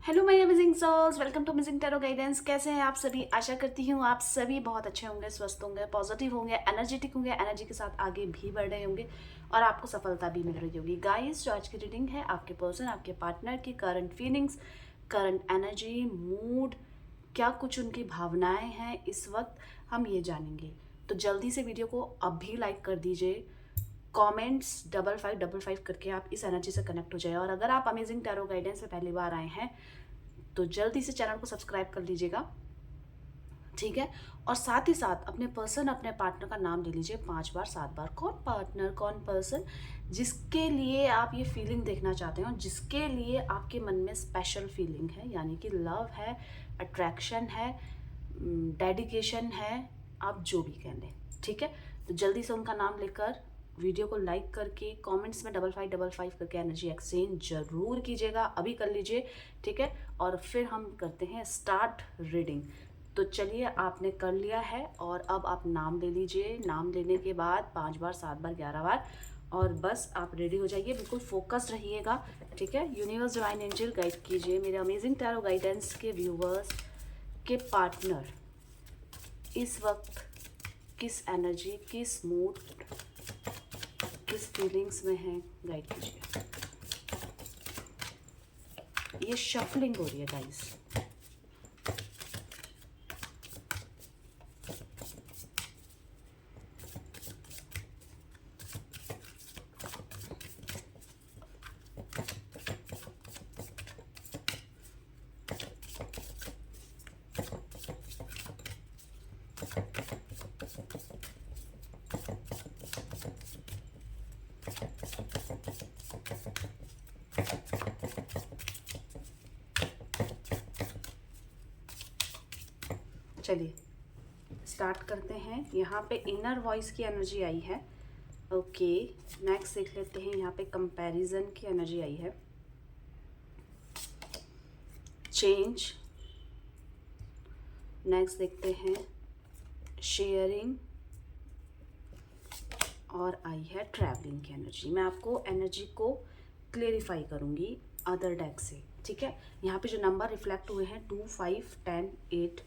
Hello my amazing souls, welcome to amazing tarot guidance. कैसे हैं आप सभी? आशा करती हूँ आप सभी बहुत अच्छे होंगे, स्वस्थ होंगे, पॉजिटिव होंगे, एनर्जेटिक होंगे, एनर्जी के साथ आगे भी बढ़ रहे होंगे और आपको सफलता भी मिल रही होगी। गाइस, जो आज की रीडिंग है आपके पर्सन, आपके पार्टनर की current feelings, current energy, mood, क्या कुछ उनकी भावनाएं हैं इस वक्त, हम ये जानेंगे। तो जल्दी से वीडियो को अभी लाइक कर दीजिए। कमेंट्स 5555 करके आप इस एनर्जी से कनेक्ट हो जाए। और अगर आप अमेजिंग टैरो गाइडेंस से पहली बार आए हैं तो जल्दी से चैनल को सब्सक्राइब कर लीजिएगा, ठीक है। और साथ ही साथ अपने पर्सन, अपने पार्टनर का नाम ले लीजिए 5 बार 7 बार। कौन पार्टनर, कौन पर्सन जिसके लिए आप ये फीलिंग देखना चाहते हो, जिसके लिए आपके मन में स्पेशल फीलिंग है, यानी कि लव है, अट्रैक्शन है, डेडिकेशन है, आप जो भी कह लें, ठीक है। तो जल्दी से उनका नाम लेकर वीडियो को लाइक करके कमेंट्स में 5555 करके एनर्जी एक्सचेंज जरूर कीजिएगा, अभी कर लीजिए, ठीक है। और फिर हम करते हैं स्टार्ट रीडिंग। तो चलिए, आपने कर लिया है और अब आप नाम ले लीजिए। नाम लेने के बाद 5 बार 7 बार 11 बार और बस आप रेडी हो जाइए, बिल्कुल फोकस्ड रहिएगा, ठीक है। यूनिवर्स डिवाइन एंजल गाइड कीजिए मेरे अमेजिंग टैरो गाइडेंस के व्यूवर्स के पार्टनर इस वक्त किस एनर्जी, किस मूड, किस फीलिंग्स में है, गाइड कीजिए। ये शफलिंग हो रही है गाइस। चलिए स्टार्ट करते हैं। यहाँ पे इनर वॉइस की एनर्जी आई है, ओके। नेक्स्ट देख लेते हैं, यहाँ पे कंपैरिजन की एनर्जी आई है, चेंज। नेक्स्ट देखते हैं शेयरिंग और आई है ट्रैवलिंग की एनर्जी। मैं आपको एनर्जी को क्लेरिफाई करूँगी अदर डेक से, ठीक है। यहाँ पे जो नंबर रिफ्लेक्ट हुए हैं 2, 5, 10, 8,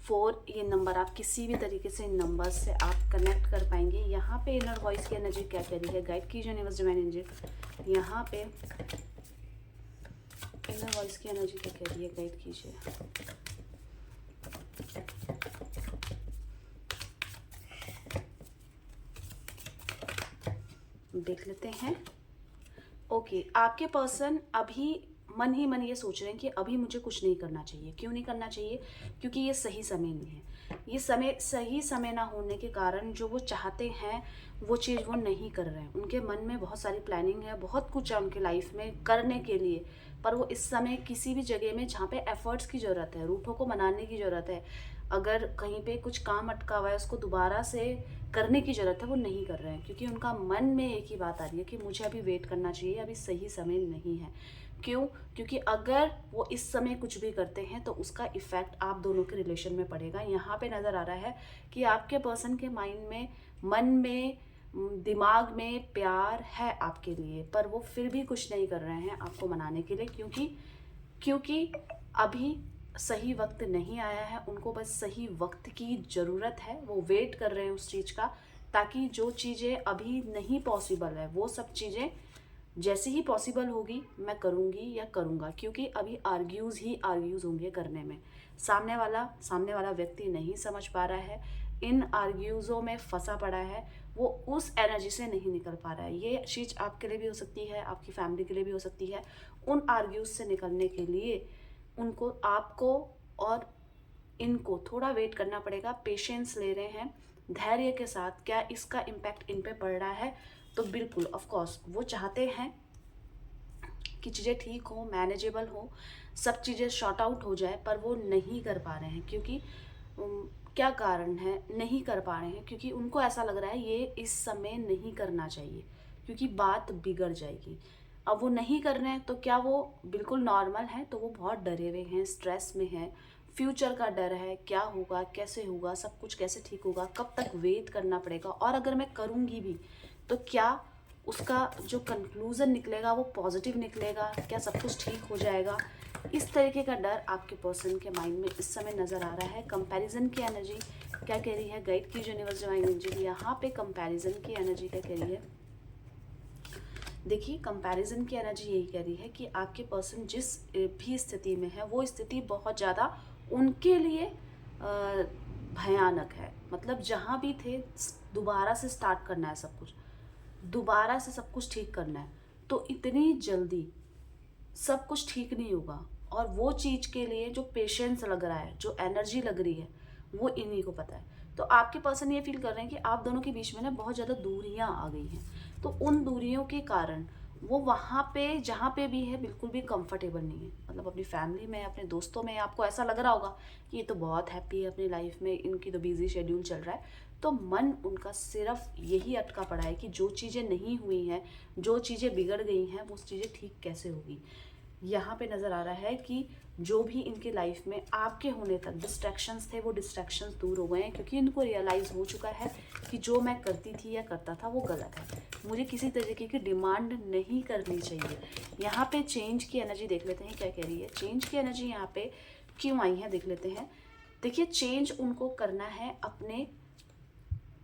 4, ये नंबर आप किसी भी तरीके से इन नंबर से आप कनेक्ट कर पाएंगे। यहाँ पे इनर वॉइस की एनर्जी क्या कह रही है, गाइड कीजिए यूनिवर्स डिवाइन एंजल। यहाँ पे इनर वॉइस की एनर्जी क्या कह रही है, गाइड कीजिए। देख लेते हैं। ओके, आपके पर्सन अभी मन ही मन ये सोच रहे हैं कि अभी मुझे कुछ नहीं करना चाहिए। क्यों नहीं करना चाहिए? क्योंकि ये सही समय नहीं है। ये समय सही समय ना होने के कारण जो वो चाहते हैं वो चीज़ वो नहीं कर रहे हैं। उनके मन में बहुत सारी प्लानिंग है, बहुत कुछ है उनके लाइफ में करने के लिए, पर वो इस समय किसी भी जगह में जहाँ पे एफर्ट्स की ज़रूरत है, रूठों को मनाने की ज़रूरत है, अगर कहीं पे कुछ काम अटका हुआ है उसको दोबारा से करने की ज़रूरत है, वो नहीं कर रहे हैं। क्योंकि उनका मन में एक ही बात आ रही है कि मुझे अभी वेट करना चाहिए, अभी सही समय नहीं है। क्यों? क्योंकि अगर वो इस समय कुछ भी करते हैं तो उसका इफ़ेक्ट आप दोनों के रिलेशन में पड़ेगा। यहाँ पे नज़र आ रहा है कि आपके पर्सन के माइंड में, मन में, दिमाग में प्यार है आपके लिए, पर वो फिर भी कुछ नहीं कर रहे हैं आपको मनाने के लिए। क्योंकि अभी सही वक्त नहीं आया है। उनको बस सही वक्त की ज़रूरत है, वो वेट कर रहे हैं उस चीज़ का, ताकि जो चीज़ें अभी नहीं पॉसिबल है वो सब चीज़ें जैसे ही पॉसिबल होगी मैं करूँगी या करूँगा। क्योंकि अभी आर्ग्यूज़ होंगे करने में। सामने वाला व्यक्ति नहीं समझ पा रहा है, इन आर्ग्यूज़ों में फंसा पड़ा है, वो उस एनर्जी से नहीं निकल पा रहा है। ये चीज़ आपके लिए भी हो सकती है, आपकी फैमिली के लिए भी हो सकती है। उन आर्ग्यूज़ से निकलने के लिए उनको, आपको और इनको थोड़ा वेट करना पड़ेगा। पेशेंस ले रहे हैं धैर्य के साथ। क्या इसका इम्पैक्ट इन पे पड़ रहा है? तो बिल्कुल, ऑफ कोर्स वो चाहते हैं कि चीज़ें ठीक हो, मैनेजेबल हो, सब चीज़ें शॉर्ट आउट हो जाए, पर वो नहीं कर पा रहे हैं। क्योंकि क्या कारण है नहीं कर पा रहे हैं? क्योंकि उनको ऐसा लग रहा है ये इस समय नहीं करना चाहिए, क्योंकि बात बिगड़ जाएगी। अब वो नहीं कर रहे हैं तो क्या वो बिल्कुल नॉर्मल है? तो वो बहुत डरे हुए हैं, स्ट्रेस में हैं, फ्यूचर का डर है, क्या होगा, कैसे होगा, सब कुछ कैसे ठीक होगा, कब तक वेट करना पड़ेगा, और अगर मैं करूँगी भी तो क्या उसका जो कंक्लूज़न निकलेगा वो पॉजिटिव निकलेगा, क्या सब कुछ ठीक हो जाएगा, इस तरीके का डर आपके पर्सन के माइंड में इस समय नज़र आ रहा है। कंपैरिजन की एनर्जी क्या कह रही है, गाइड की यूनिवर्स डिवाइन एंजल यहाँ पे कंपैरिजन की एनर्जी क्या कह रही है। देखिए, कंपैरिजन की एनर्जी यही कह रही है कि आपके पर्सन जिस भी स्थिति में है वो स्थिति बहुत ज़्यादा उनके लिए भयानक है। मतलब जहाँ भी थे दोबारा से स्टार्ट करना है, सब कुछ दोबारा से सब कुछ ठीक करना है, तो इतनी जल्दी सब कुछ ठीक नहीं होगा। और वो चीज़ के लिए जो पेशेंस लग रहा है, जो एनर्जी लग रही है, वो इन्हीं को पता है। तो आपके पर्सन ये फील कर रहे हैं कि आप दोनों के बीच में ना बहुत ज़्यादा दूरियां आ गई हैं। तो उन दूरियों के कारण वो वहाँ पे जहाँ पे भी है बिल्कुल भी कंफर्टेबल नहीं है। मतलब अपनी फैमिली में, अपने दोस्तों में आपको ऐसा लग रहा होगा कि ये तो बहुत हैप्पी है अपनी लाइफ में, इनकी तो बिजी शेड्यूल चल रहा है। तो मन उनका सिर्फ यही अटका पड़ा है कि जो चीज़ें नहीं हुई हैं, जो चीज़ें बिगड़ गई हैं, वो चीज़ें ठीक कैसे होगी। यहाँ पे नज़र आ रहा है कि जो भी इनके लाइफ में आपके होने तक डिस्ट्रैक्शंस थे, वो डिस्ट्रैक्शंस दूर हो गए हैं, क्योंकि इनको रियलाइज़ हो चुका है कि जो मैं करती थी या करता था वो गलत है। मुझे किसी तरीके की डिमांड नहीं करनी चाहिए। यहाँ पे चेंज की एनर्जी देख लेते हैं क्या कह रही है। चेंज की एनर्जी यहाँ पे क्यों आई है देख लेते हैं। देखिए, चेंज उनको करना है अपने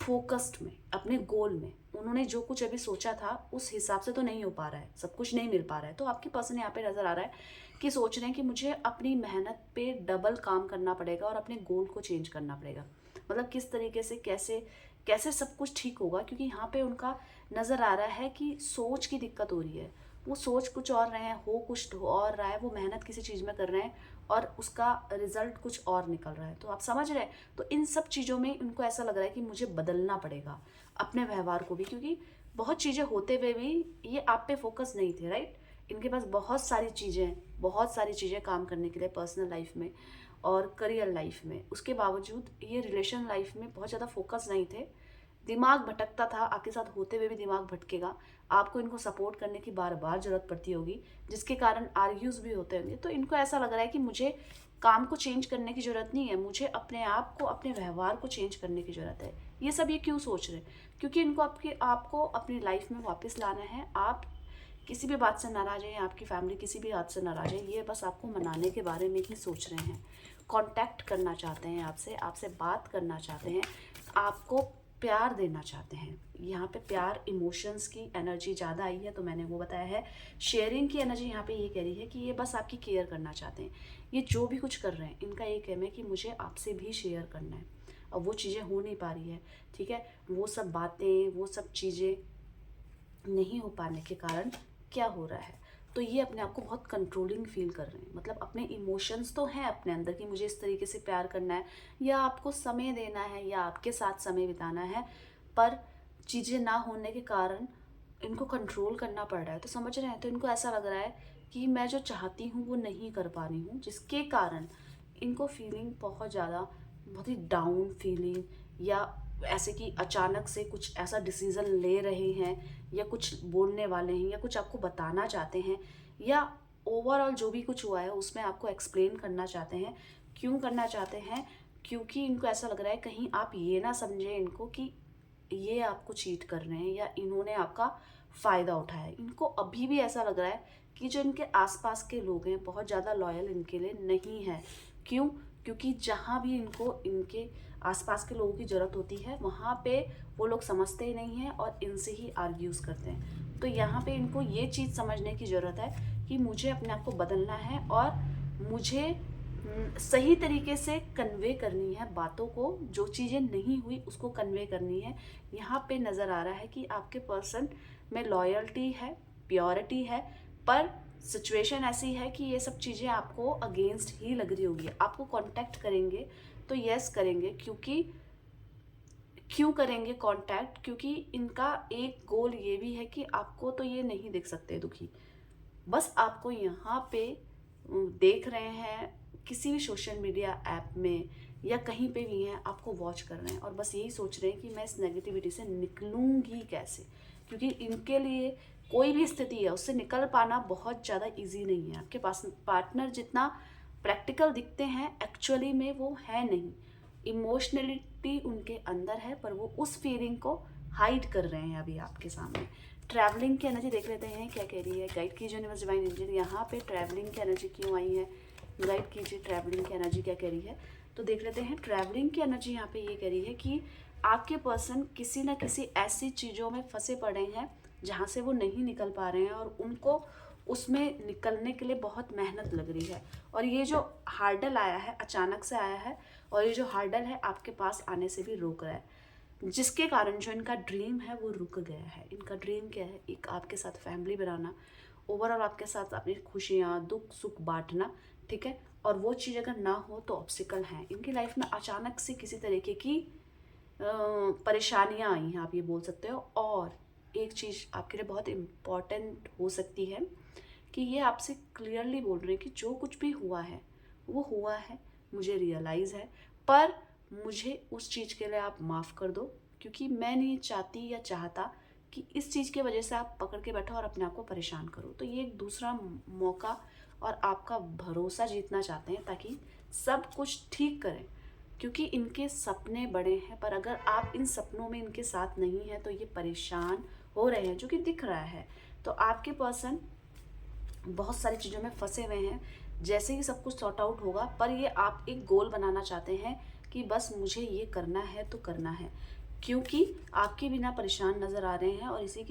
फोकस्ड में, अपने गोल में। उन्होंने जो कुछ अभी सोचा था उस हिसाब से तो नहीं हो पा रहा है, सब कुछ नहीं मिल पा रहा है। तो आपके पर्सन यहाँ पे नज़र आ रहा है कि सोच रहे हैं कि मुझे अपनी मेहनत पे डबल काम करना पड़ेगा और अपने गोल को चेंज करना पड़ेगा। मतलब किस तरीके से, कैसे कैसे सब कुछ ठीक होगा, क्योंकि यहाँ पे उनका नज़र आ रहा है कि सोच की दिक्कत हो रही है। वो सोच कुछ और रहे हैं, हो कुछ और रहा है, वो मेहनत किसी चीज़ में कर रहे हैं और उसका रिजल्ट कुछ और निकल रहा है। तो आप समझ रहे हैं। तो इन सब चीज़ों में उनको ऐसा लग रहा है कि मुझे बदलना पड़ेगा अपने व्यवहार को भी, क्योंकि बहुत चीज़ें होते हुए भी ये आप पे फोकस नहीं थे, राइट। इनके पास बहुत सारी चीज़ें काम करने के लिए पर्सनल लाइफ में और करियर लाइफ में, उसके बावजूद ये रिलेशन लाइफ में बहुत ज़्यादा फोकस नहीं थे। दिमाग भटकता था, आपके साथ होते हुए भी दिमाग भटकेगा। आपको इनको सपोर्ट करने की बार बार ज़रूरत पड़ती होगी, जिसके कारण आर्ग्यूज़ भी होते होंगे। तो इनको ऐसा लग रहा है कि मुझे काम को चेंज करने की ज़रूरत नहीं है, मुझे अपने आप को, अपने व्यवहार को चेंज करने की ज़रूरत है। ये सब ये क्यों सोच रहे हैं, क्योंकि इनको आपको अपनी लाइफ में वापस लाना है। आप किसी भी बात से नाराज़ हैं, आपकी फैमिली किसी भी बात से नाराज़ है, ये बस आपको मनाने के बारे में ही सोच रहे हैं। कांटेक्ट करना चाहते हैं आपसे, आपसे बात करना चाहते हैं, आपको प्यार देना चाहते हैं। यहाँ पे प्यार, इमोशंस की एनर्जी ज़्यादा आई है, तो मैंने वो बताया है। शेयरिंग की एनर्जी यहाँ पे ये कह रही है कि ये बस आपकी केयर करना चाहते हैं। ये जो भी कुछ कर रहे हैं, इनका ये कहना है कि मुझे आपसे भी शेयर करना है, और वो चीज़ें हो नहीं पा रही है। ठीक है, वो सब बातें, वो सब चीज़ें नहीं हो पाने के कारण क्या हो रहा है, तो ये अपने आप को बहुत कंट्रोलिंग फील कर रहे हैं। मतलब अपने इमोशंस तो हैं अपने अंदर कि मुझे इस तरीके से प्यार करना है, या आपको समय देना है, या आपके साथ समय बिताना है, पर चीज़ें ना होने के कारण इनको कंट्रोल करना पड़ रहा है। तो समझ रहे हैं। तो इनको ऐसा लग रहा है कि मैं जो चाहती हूँ वो नहीं कर पा रही हूँ, जिसके कारण इनको फीलिंग बहुत ज़्यादा, बहुत ही डाउन फीलिंग, या ऐसे कि अचानक से कुछ ऐसा डिसीज़न ले रहे हैं, या कुछ बोलने वाले हैं, या कुछ आपको बताना चाहते हैं, या ओवरऑल जो भी कुछ हुआ है उसमें आपको एक्सप्लेन करना चाहते हैं। क्यों करना चाहते हैं, क्योंकि इनको ऐसा लग रहा है कहीं आप ये ना समझें इनको कि ये आपको चीट कर रहे हैं, या इन्होंने आपका फ़ायदा उठाया है। इनको अभी भी ऐसा लग रहा है कि जो इनके आसपास के लोग हैं बहुत ज़्यादा लॉयल इनके लिए नहीं है। क्यों? क्योंकि जहाँ भी इनको इनके आसपास के लोगों की ज़रूरत होती है, वहाँ पे वो लोग समझते ही नहीं हैं और इनसे ही आर्ग्यूज़ करते हैं। तो यहाँ पे इनको ये चीज़ समझने की ज़रूरत है कि मुझे अपने आप को बदलना है, और मुझे सही तरीके से कन्वे करनी है बातों को। जो चीज़ें नहीं हुई उसको कन्वे करनी है। यहाँ पे नज़र आ रहा है कि आपके पर्सन में लॉयल्टी है, प्योरिटी है, पर सिचुएशन ऐसी है कि ये सब चीज़ें आपको अगेंस्ट ही लग रही होगी। आपको कांटेक्ट करेंगे तो यस करेंगे, क्यों करेंगे कांटेक्ट, क्योंकि इनका एक गोल ये भी है कि आपको तो ये नहीं देख सकते दुखी, बस आपको यहाँ पे देख रहे हैं किसी भी सोशल मीडिया ऐप में या कहीं पे भी हैं, आपको वॉच कर रहे हैं और बस यही सोच रहे हैं कि मैं इस नेगेटिविटी से निकलूंगी कैसे, क्योंकि इनके लिए कोई भी स्थिति है उससे निकल पाना बहुत ज़्यादा इजी नहीं है। आपके पास पार्टनर जितना प्रैक्टिकल दिखते हैं, एक्चुअली में वो है नहीं। इमोशनलिटी उनके अंदर है, पर वो उस फीलिंग को हाइड कर रहे हैं अभी आपके सामने। ट्रैवलिंग की एनर्जी देख लेते हैं क्या कह रही है। गाइड कीजिए यूनिवर्स डिवाइन एनर्जी, यहाँ पे ट्रैवलिंग की एनर्जी क्यों आई है, गाइड कीजिए ट्रैवलिंग की एनर्जी क्या कह रही है। तो देख लेते हैं ट्रैवलिंग की एनर्जी यहाँ पे ये कह रही है कि आपके पर्सन किसी न किसी ऐसी चीज़ों में फंसे पड़े हैं जहाँ से वो नहीं निकल पा रहे हैं और उनको उसमें निकलने के लिए बहुत मेहनत लग रही है। और ये जो हार्डल आया है अचानक से आया है, और ये जो हार्डल है आपके पास आने से भी रोक रहा है, जिसके कारण जो इनका ड्रीम है वो रुक गया है। इनका ड्रीम क्या है, एक आपके साथ फैमिली बनाना, ओवरऑल आपके साथ अपनी खुशियाँ दुख सुख बांटना, ठीक है। और वो चीज़ अगर ना हो तो ऑब्स्टिकल हैं इनकी लाइफ में, अचानक से किसी तरीके की परेशानियाँ आई हैं आप ये बोल सकते हो। और एक चीज़ आपके लिए बहुत इम्पॉर्टेंट हो सकती है कि ये आपसे क्लियरली बोल रहे हैं कि जो कुछ भी हुआ है वो हुआ है, मुझे रियलाइज़ है, पर मुझे उस चीज़ के लिए आप माफ़ कर दो, क्योंकि मैं नहीं चाहती या चाहता कि इस चीज़ की वजह से आप पकड़ के बैठो और अपने आप को परेशान करो। तो ये एक दूसरा मौका और आपका भरोसा जीतना चाहते हैं ताकि सब कुछ ठीक करें, क्योंकि इनके सपने बड़े हैं, पर अगर आप इन सपनों में इनके साथ नहीं हैं तो ये परेशान हो रहे हैं, जो कि दिख रहा है। तो आपके पर्सन बहुत सारी चीज़ों में फंसे हुए हैं, जैसे ही सब कुछ सॉर्ट आउट होगा, पर ये आप एक गोल बनाना चाहते हैं कि बस मुझे ये करना है तो करना है, क्योंकि आपके बिना परेशान नज़र आ रहे हैं। और इसी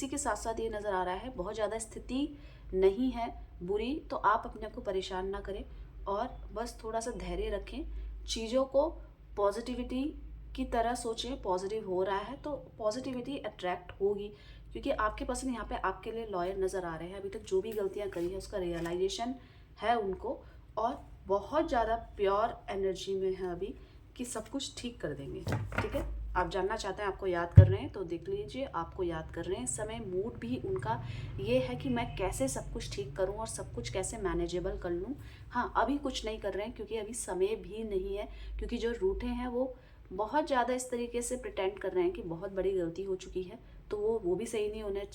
के साथ साथ ये नज़र आ रहा है बहुत ज़्यादा स्थिति नहीं है बुरी, तो आप अपने आप को परेशान ना करें और बस थोड़ा सा धैर्य रखें, चीज़ों को पॉजिटिविटी की तरह सोचें। पॉजिटिव हो रहा है तो पॉजिटिविटी अट्रैक्ट होगी, क्योंकि आपके पर्सन यहाँ पे आपके लिए लॉयर नज़र आ रहे हैं। अभी तक जो भी गलतियाँ करी है उसका रियलाइजेशन है उनको, और बहुत ज़्यादा प्योर एनर्जी में है अभी कि सब कुछ ठीक कर देंगे, ठीक है। आप जानना चाहते हैं आपको याद कर रहे हैं तो देख लीजिए, आपको याद कर रहे हैं। इस समय मूड भी उनका ये है कि मैं कैसे सब कुछ ठीक करूं और सब कुछ कैसे मैनेजेबल कर लूं। हाँ, अभी कुछ नहीं कर रहे हैं क्योंकि अभी समय भी नहीं है, क्योंकि जो रूठे हैं वो बहुत ज़्यादा इस तरीके से प्रिटेंड कर रहे हैं कि बहुत बड़ी गलती हो चुकी है, तो वो भी सही नहीं होने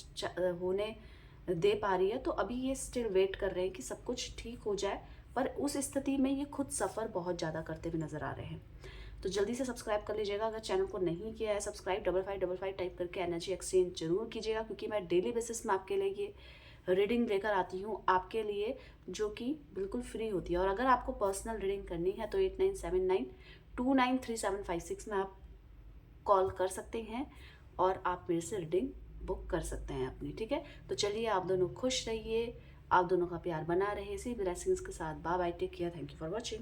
दे पा रही है। तो अभी ये स्टिल वेट कर रहे हैं कि सब कुछ ठीक हो जाए, पर उस स्थिति में ये खुद सफ़र बहुत ज़्यादा करते हुए नज़र आ रहे हैं। तो जल्दी से सब्सक्राइब कर लीजिएगा, अगर चैनल को नहीं किया है सब्सक्राइब, 5555 टाइप करके एनर्जी एक्सचेंज जरूर कीजिएगा, क्योंकि मैं डेली बेसिस में आपके लिए ये रीडिंग लेकर आती हूँ आपके लिए, जो कि बिल्कुल फ्री होती है। और अगर आपको पर्सनल रीडिंग करनी है तो 8979293756 में आप कॉल कर सकते हैं और आप मेरे से रीडिंग बुक कर सकते हैं अपनी, ठीक है। तो चलिए, आप दोनों खुश रहिए, आप दोनों का प्यार बना रहे, इसी ब्लेसिंग्स के साथ। Bye bye, take care, thank you for watching.